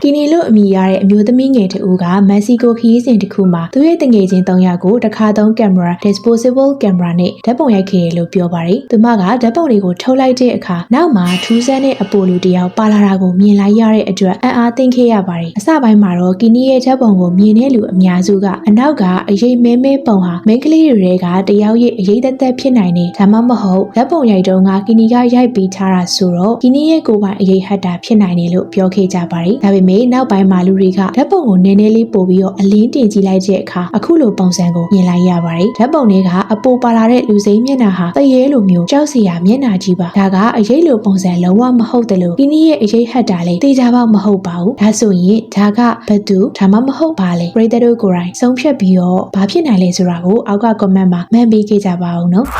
ကီနီလို့အမည်ရတဲ့အမျိုးသမီးငယ်တဦးကမက္ကဆီကိုခရီးစဉ်တစ်ခုမှာသူရဲ့တငယ်ချင်း3ယောက်ကိုတစ်ခါသုံးကင်မရာ disposable camera နဲ့ဓာတ်ပုံရိုက်ခဲ့တယ်လို့ပြောပါတယ်။သူမကဓာတ်ပုံတွေကိုထုတ်လိုက်တဲ့အခါနောက်မှာထူးဆန်းတဲ့အပိုလူတယောက်ပါလာတာကိုမြင်လိုက်ရတဲ့အတွက်အံ့အားသင့်ခဲ့ရပါတယ်။အစပိုင်းမှာတော့ကီနီရဲ့ဓာတ်ပုံကိုမြင်တဲ့လူအများစုကအနောက်ကအရေးမဲပုံဟာမိန်းကလေးတွေကတယောက်ရဲ့အရေးသက်ဖြစ်နိုင်တယ်ဒါမှမဟုတ်ဓာတ်ပုံရိုက်တုန်းကကီနီကရိုက်ပြီးထားတာဆိုတော့ကီနီရဲ့ကိုယ်ပိုင်အရေးဟတ်တာဖြစ်နိုင်တယ်လို့ပြောခဲ့ကြပါတယ်။ဒါပေမဲ့နောက်ပိုင်းမှာလူတွေကဓာတ်ပုံကိုနည်းနည်းလေးပို့ပြီးတော့အလင်းတင်ကြည့်လိုက်တဲ့အခါအခုလိုပုံစံကိုမြင်လိုက်ရပါတယ်။ဓာတ်ပုံတွေကအပိုပါလာတဲ့လူစိမ်းမျက်နှာဟာတရေလိုမျိုးကြောက်စရာမျက်နှာကြီးပါ။ဒါကအရေးလိုပုံစံလုံးဝမဟုတ်တယ်လို့ကီနီရဲ့အရေးဟတ်တာလည်းတေချာပေါက်မဟုတ်ပါဘူး။ဒါဆိုရင်ဒါကဘယ်သူဒါမှမဟုတ်ပါလေပရိသတ်တို့ကိုယ်တိုင်ဆုံးဖြတ်ပြီးတော့ဘာဖြစ်နိုင်လဲဆိုတာကိုအောက်က comment မှာမှန်ပေးခဲ့ကြပါအောင်နော်။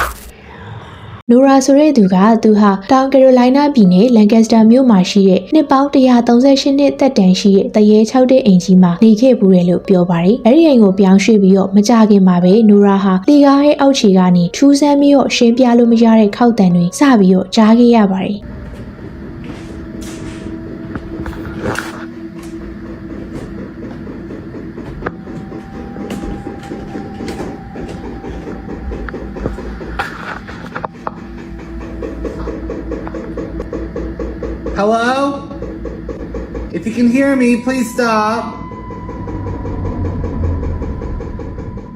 နိုရာဆိုတဲ့သူကသူဟာတောင်ကယ်ရိုလိုင်းနာပြည်နယ်လန်ကက်စတာမြို့မှာရှိတဲ့နှစ်ပေါင်း138နှစ်သက်တမ်းရှိတဲ့တရေ6တဲ့အိမ်ကြီးမှာနေခဲ့ဘူးတယ်လို့ပြောပါတယ်။အဲဒီအိမ်ကိုပြောင်းရွှေ့ပြီးတော့မကြခင်မှာပဲနိုရာဟာလေကားရဲ့အောက်ခြေကနေထူးဆန်းပြီးတော့ရှင်းပြလို့မရတဲ့ခောက်တံတွေစပြီးတော့ကြားခဲ့ရပါတယ်။ Hello? If you can hear me, please stop.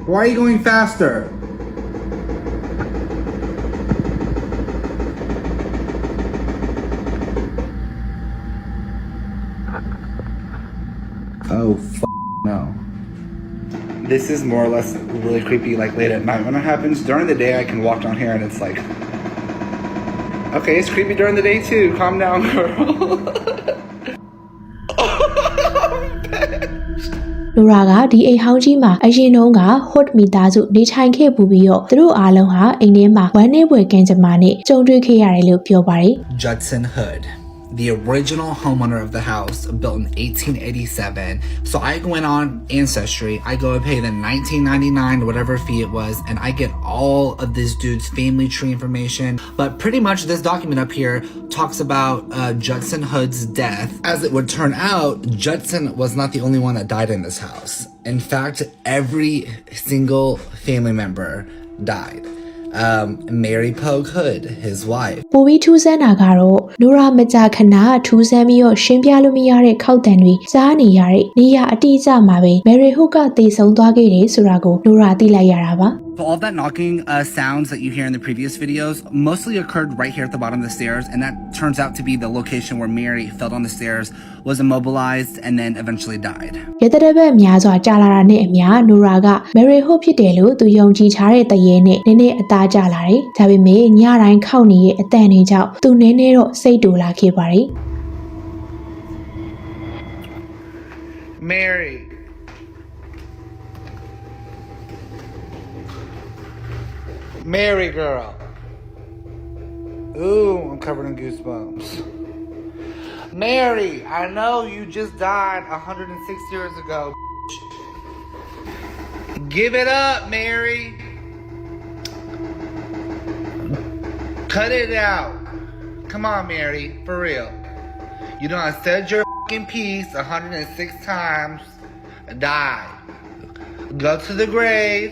Why are you going faster? Oh, no. This is more or less really creepy, like late at night when it happens. During the day, I can walk down here and it's like, okay, it's creepy during the day too. Calm down, girl. လူရာကဒီအိမ်ဟောင်းကြီးမှာအရင်တုန်းက hot မီသားစုနေထိုင်ခဲ့ပူပြီးတော့သူတို့အားလုံးဟာအိမ်ထဲမှာဝမ်းနေပွဲကင်းကြမ္မာနဲ့ကြုံတွေ့ခဲ့ရတယ်လို့ပြောပါတယ် Judson Hood, the original homeowner of the house, built in 1887. So I went on Ancestry, I go and pay the $19.99 whatever fee it was, and I get all of this dude's family tree information. But pretty much this document up here talks about Judson Hood's death. As it would turn out, Judson was not the only one that died in this house. In fact, every single family member died. Mary Pogue Hood, his wife. ပိုပြီးထူးဆန်းတာကတော့နိုရာမကြာခဏထူးဆန်းပြီးတော့ရှင်းပြလို့မရတဲ့ခောက်တံတွေစားနေရတဲ့နေရအတိအကျမှာပဲ Mary Hood ကတည်ဆုံသွားခဲ့တယ်ဆိုတာကိုနိုရာသိလိုက်ရတာပါ So all that knocking sounds that you hear in the previous videos mostly occurred right here at the bottom of the stairs, and that turns out to be the location where Mary fell down the stairs, was immobilized, and then eventually died. ရတဲ့ဘက်များစွာကြာလာတာနဲ့အမျှနိုရာက Mary Hood ဖြစ်တယ်လို့သူယုံကြည်ထားတဲ့တရေနဲ့နည်းနည်းအသားကျလာတယ်။ဒါပေမဲ့ညတိုင်းခောက်နေတဲ့အတန်တွေကြောင့်သူနည်းနည်းတော့စိတ်တူလာခဲ့ပါတယ် Mary. Mary girl. Ooh, I'm covered in goosebumps. Mary, I know you just died 106 years ago. Give it up, Mary. Cut it out. Come on, Mary, for real. You done said your fucking piece 106 times. Die. Go to the grave.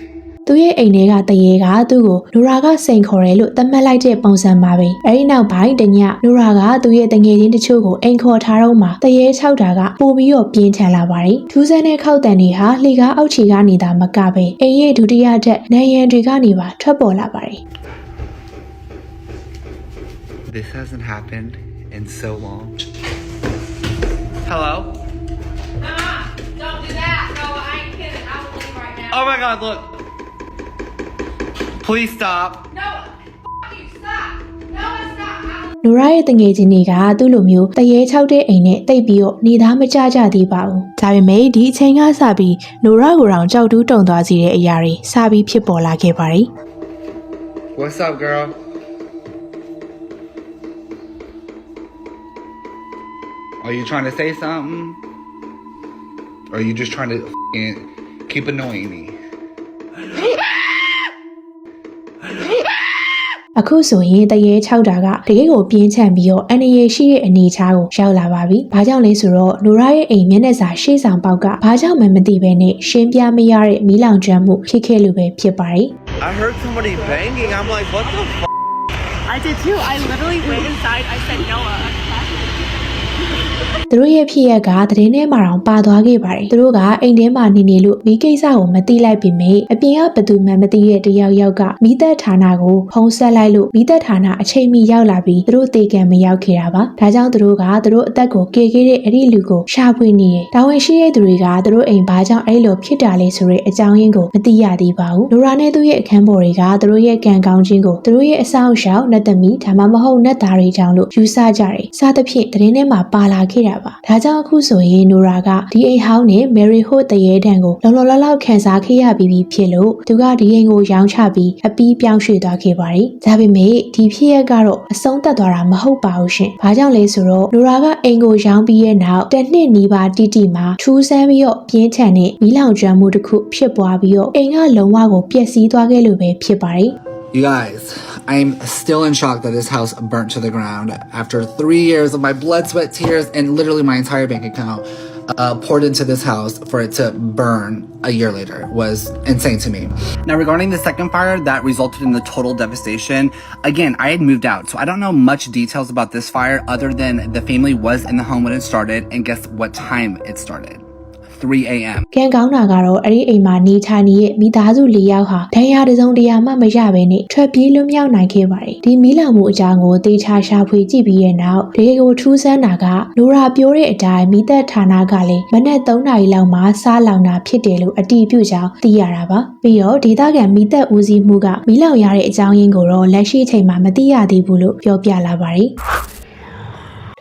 သူရဲ့အိမ်ထဲကတရေကသူ့ကိုနိုရာကစိန်ခေါ်တယ်လို့သတ်မှတ်လိုက်တဲ့ပုံစံပါပဲအဲဒီနောက်ပိုင်းတညနိုရာကသူ့ရဲ့တငယ်ချင်းတချို့ကိုအိမ်ခေါ်ထားတော့မှတရေ၆တာကပိုပြီးတော့ပြင်းထန်လာပါတယ်ထူးဆန်းတဲ့ခောက်တံတွေဟာလှေကားအောက်ခြေကနေတာမကပဲအိမ်ရဲ့ဒုတိယထက်နံရံတွေကနေပါထွက်ပေါ်လာပါတယ် This hasn't happened in so long. Hello? Don't do that. No, I ain't kidding. I will leave right now. Oh my god, look. Please stop. No, you stop. No, stop. နိုရာရဲ့တငယ်ချင်းတွေကသူ့လိုမျိုးတရေ၆တဲ့အိမ်နဲ့တိတ်ပြီးတော့နေသားမကြကြသေးပါဘူးဒါပေမဲ့ဒီအချိန်ကစပြီးနိုရာကိုတောင်ကြောက်တူးတုံသွားစေတဲ့အရာတွေစပြီးဖြစ်ပေါ်လာခဲ့ပါတယ် What's up, girl? Are you trying to say something? Or are you just trying to keep annoying me? အခုဆိုရင်တရေ6တာကတကယ်ကိုပြင်းထန်ပြီးတော့အနေရရှိရဲ့အနေချားကိုရောက်လာပါပြီ။ဘာကြောင့်လဲဆိုတော့နိုရာရဲ့အိမ်မျက်နှာစာရှေ့ဆောင်ပေါက်ကဘာကြောင့်မှမသိဘဲနဲ့ရှင်းပြမရတဲ့မီးလောင်ကျွမ်းမှုဖြစ်ခဲ့လို့ပဲဖြစ်ပါတယ်။ I heard somebody banging. I'm like, what the f***? I did too. I literally went inside. I said, Noah. သူတို့ရဲ့ဖြစ်ရကသတင်းထဲမှာတောင်ပါသွားခဲ့ပါတယ်သူတို့ကအိမ်ထဲမှာနေလို့မိကိစ္စကိုမသိလိုက်ပေမဲ့အပြင်ကဘသူမှမသိတဲ့တယောက်ကမိသက်ဌာနကိုဖုံးဆက်လိုက်လို့မိသက်ဌာနအချိန်မီရောက်လာပြီးသူတို့တေကံမရောက်ခဲ့တာပါဒါကြောင့်သူတို့ကသူတို့အသက်ကိုကေခဲ့တဲ့အဲ့ဒီလူကိုရှာဖွေနေတယ်တာဝန်ရှိတဲ့သူတွေကသူတို့အိမ်ဘာကြောင့်အဲ့လိုဖြစ်တာလဲဆိုတဲ့အကြောင်းရင်းကိုမသိရသေးပါဘူးလိုရာနဲ့သူ့ရဲ့အခန်းပေါ်တွေကသူတို့ရဲ့ကံကောင်းခြင်းကိုသူတို့ရဲ့အဆောင်ရှောက်နတ်သမီးဒါမှမဟုတ်နတ်သားတွေကြောင့်လို့ယူဆကြတယ်စသဖြင့်သတင်းထဲမှာပါလာခဲ့တာပါဒါကြောင့်အခုဆိုရင်နိုရာကဒီအိမ်ဟောင်းနဲ့မယ်ရီဟိုတရေတန်ကိုလုံလုံလောက်ခံစားခဲ့ရပြီးဖြစ်လို့သူကဒီအိမ်ကိုရောင်းချပြီးအပီးပြောင်းရွှေ့သွားခဲ့ပါတယ်ဒါပေမဲ့ဒီဖြစ်ရကတော့အဆုံးသတ်သွားတာမဟုတ်ပါဘူးရှင်ဘာကြောင့်လဲဆိုတော့နိုရာကအိမ်ကိုရောင်းပြီးရဲ့နောက်တစ်နှစ်နီးပါးတိမှာထူးဆန်းပြီးတော့ပြင်းထန်တဲ့မီးလောင်ကျွမ်းမှုတစ်ခုဖြစ်ပွားပြီးတော့အိမ်ကလုံးဝကိုပျက်စီးသွားခဲ့လို့ပဲဖြစ်ပါတယ်You guys, I'm still in shock that this house burnt to the ground after 3 years of my blood, sweat, tears, and literally my entire bank account poured into this house for it to burn a year later was insane to me. Now, regarding the second fire that resulted in the total devastation, again, I had moved out, so I don't know much details about this fire other than the family was in the home when it started, and guess what time it started? 3 a.m. ကံကောင်းတာကတော့အဲ့ဒီအိမ်မှာနေထိုင်နေတဲ့မိသားစု၄ယောက်ဟာဒဏ်ရာတစ်စုံတစ်ရာမှမရဘဲနဲ့ထွက်ပြေးလွတ်မြောက်နိုင်ခဲ့ပါတယ်ဒီမီးလောင်မှုအကြောင်းကိုတေချာရှာဖွေကြည့်ပြီးရဲ့နောက်တကယ်ကိုထူးဆန်းတာကလိုရာပြောတဲ့အတိုင်းမိသက်ဌာနကလည်းမနက်3 နာရီလောက်မှစားလောင်တာဖြစ်တယ်လို့အတည်ပြုကြောင်းသိရတာပါပြီးတော့ဒေသခံမိသက်ဦးစီးမှုကမီးလောင်ရတဲ့အကြောင်းရင်းကိုတော့လက်ရှိအချိန်မှာမသိရသေးဘူးလို့ပြောပြလာပါတယ်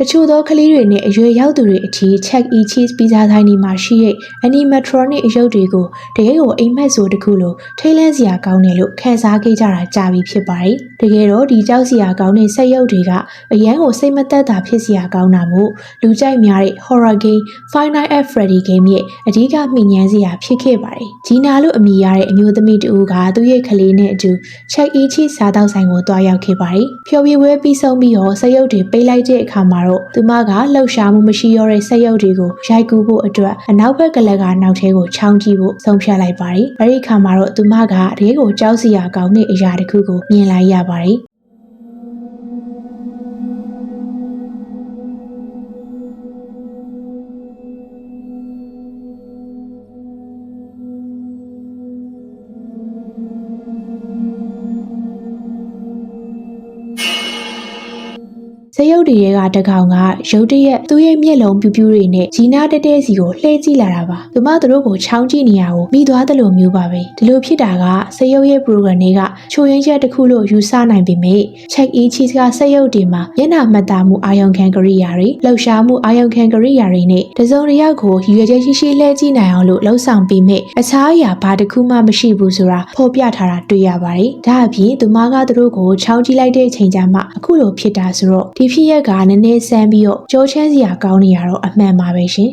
တချို့သောကလေးတွေနဲ့အရွယ်ရောက်သူတွေအထိ check e cheese ပီဇာဆိုင်တွေမှာရှိတဲ့ animatronic အရုပ်တွေကိုတကယ်ကိုအိမ်မက်ဆိုတခုလိုထိတ်လန့်စရာကောင်းတယ်လို့ခန်းစားခဲ့ကြတာကြာပြီဖြစ်ပါတယ်။တကယ်တော့ဒီကြောက်စရာကောင်းတဲ့စက်ရုပ်တွေကအရန်ကိုစိတ်မသက်သာဖြစ်စရာကောင်းတာမို့လူကြိုက်များတဲ့ horror game Five Nights at Freddy game ရဲ့အဓိကမှီညမ်းစရာဖြစ်ခဲ့ပါတယ်။ဂျီနာလို့အမည်ရတဲ့အမျိုးသမီးတူကသူ့ရဲ့ကလေးနဲ့အတူ check e cheese စားတောက်ဆိုင်ကိုတွားရောက်ခဲ့ပါတယ်။ဖျော်ဖြေပွဲပြီးဆုံးပြီးတော့စက်ရုပ်တွေပိတ်လိုက်တဲ့အခါမှာတော့သူမကလှုပ်ရှားမှုမရှိရတဲ့စက်ရုပ်တွေကိုရိုက်ကူးဖို့အတွက်အနောက်ဘက်ကလက်ကနောက်ထဲကိုချောင်းကြည့်ဖို့ဆုံးဖြတ်လိုက်ပါတယ်။အဲဒီအခါမှာတော့သူမကတကယ်ကိုကြောက်စရာကောင်းတဲ့အရာတစ်ခုကိုမြင်လိုက်ရပါတယ်။စရုပ်တွေကတကောင်ကရုတ်တရက်သူ့ရဲ့မျက်လုံးပြူးပြူးတွေနဲ့ဂျီနာတဲတဲစီကိုလှည့်ကြည့်လာတာပါသူမတို့ကိုချောင်းကြည့်နေရကိုမိသွားတယ်လို့မျိုးပါပဲဒီလိုဖြစ်တာကစရုပ်ရဲ့ program တွေကချိုးရင်းချက်တစ်ခုလို့ယူဆနိုင်ပေမဲ့ check e cheese ကစရုပ်တွေမှာမျက်နှာမှတ်သားမှုအာရုံခံကရိယာတွေလှုပ်ရှားမှုအာရုံခံကရိယာတွေနဲ့တစုံတစ်ယောက်ကိုရွေချက်ရှိလှည့်ကြည့်နိုင်အောင်လို့လှုပ်ဆောင်ပြီးမဲ့အခြားအရာဘာတစ်ခုမှမရှိဘူးဆိုတာဖော်ပြထားတာတွေ့ရပါတယ်ဒါအပြင်သူမကတို့ကိုချောင်းကြည့်လိုက်တဲ့အချိန်ကျမှအခုလိုဖြစ်တာဆိုတော့ဒီဖြစ်ရကနည်းနည်းဆန်းပြီးတော့ကြောချမ်းစရာကောင်းနေရတော့အမှန်ပါပဲရှင်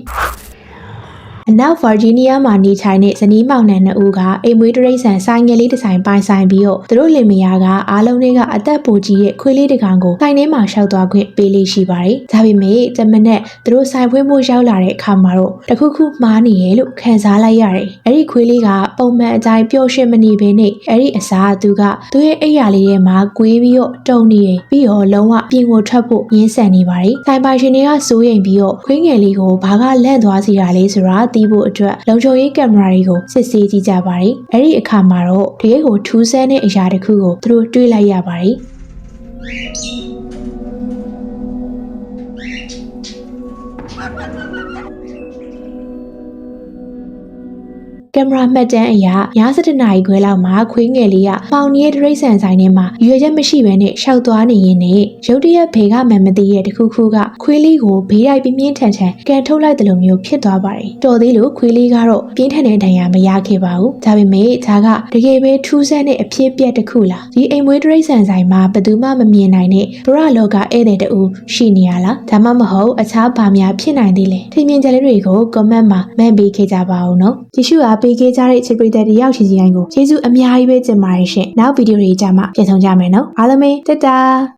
အနောက်ဗာဂျီးနီးယားမှာနေထိုင်တဲ့ဇနီးမောင်နှံနှစ်ဦးကအိမ်မွေးတရိတ်ဆန်ဆိုင်ငယ်လေးတစ်ဆိုင်ပိုင်ဆိုင်ပြီးတော့သူတို့လင်မယားကအားလုံးတွေကအသက်ပိုကြီးရဲ့ခွေးလေးတစ်ကောင်ကိုဆိုင်ထဲမှာရှောက်သွားခွင့်ပေးလေးရှိပါတယ်။ဒါပေမဲ့တမနက်သူတို့ဆိုင်ဖွင့်ဖို့ရောက်လာတဲ့အခါမှာတော့တခုခုမှားနေရဲ့လို့ခံစားလိုက်ရတယ်။အဲ့ဒီခွေးလေးကပုံမှန်အတိုင်းပျော်ရွှင်မနေဘဲနဲ့အဲ့ဒီအစားသူကသူ့ရဲ့အိပ်ယာလေးထဲမှာကွေးပြီးတော့တုံနေတယ်ပြီးတော့လုံးဝပြင်ကိုထွက်ဖို့ရင်းဆန်နေပါတယ်။ဆိုင်ပိုင်ရှင်တွေကစိုးရိမ်ပြီးတော့ခွေးငယ်လေးကိုဘာကလန့်သွားစီတာလဲဆိုတာသိဖို့အတွက်လုံခြုံရေးကင်မရာတွေကိုစစ်ဆေးကြည့်ကြပါတယ်။အဲ့ဒီအခါမှာတော့တကယ်ကိုထူးဆန်းတဲ့အရာတစ်ခုကိုသူတို့တွေ့လိုက်ရပါတယ်။ကင်မရာမှတ်တမ်းအရည7 နာရီခွဲလောက်မှာခွေးငယ်လေးကပေါင်နီးရဲ့တရိတ်ဆန်ဆိုင်ထဲမှာရွေချက်မရှိဘဲနဲ့ရှောက်သွားနေရင်းနဲ့ရုတ်တရက်ဘေကမှန်မသိတဲ့တခုခုကခွေးလေးကိုဘေးရိုက်ပြင်းပြင်းထန်ထန်ကန်ထုတ်လိုက်တယ်လို့မျိုးဖြစ်သွားပါတယ်။တော်သေးလို့ခွေးလေးကတော့ပြင်းထန်တဲ့ဒဏ်ရာမရခဲ့ပါဘူး။ဒါပေမဲ့ဒါကတကယ်ပဲထူးဆန်းတဲ့အဖြစ်ပြက်တစ်ခုလား။ဒီအိမ်မွေးတရိတ်ဆန်ဆိုင်မှာဘယ်သူမှမမြင်နိုင်တဲ့ဘရလောကဧည့်သည်တူရှိနေရလား။ဒါမှမဟုတ်အခြားဘာများဖြစ်နိုင်သေးလဲ။ထင်မြင်ချက်လေးတွေကို comment မှာမှန်ပေးခဲ့ကြပါဦးနော်။ကြည့်ရှုအား ပေးခဲ့ကြတဲ့ချစ်ပရိသတ်တွေရောက်ရှိစီတိုင်းကိုကျေးဇူးအများကြီးပဲတင်ပါတယ်ရှင်နောက်ဗီဒီယိုတွေကြမှာပြန်ဆောင်ကြမယ်နော်အားလုံးပဲတက်တာ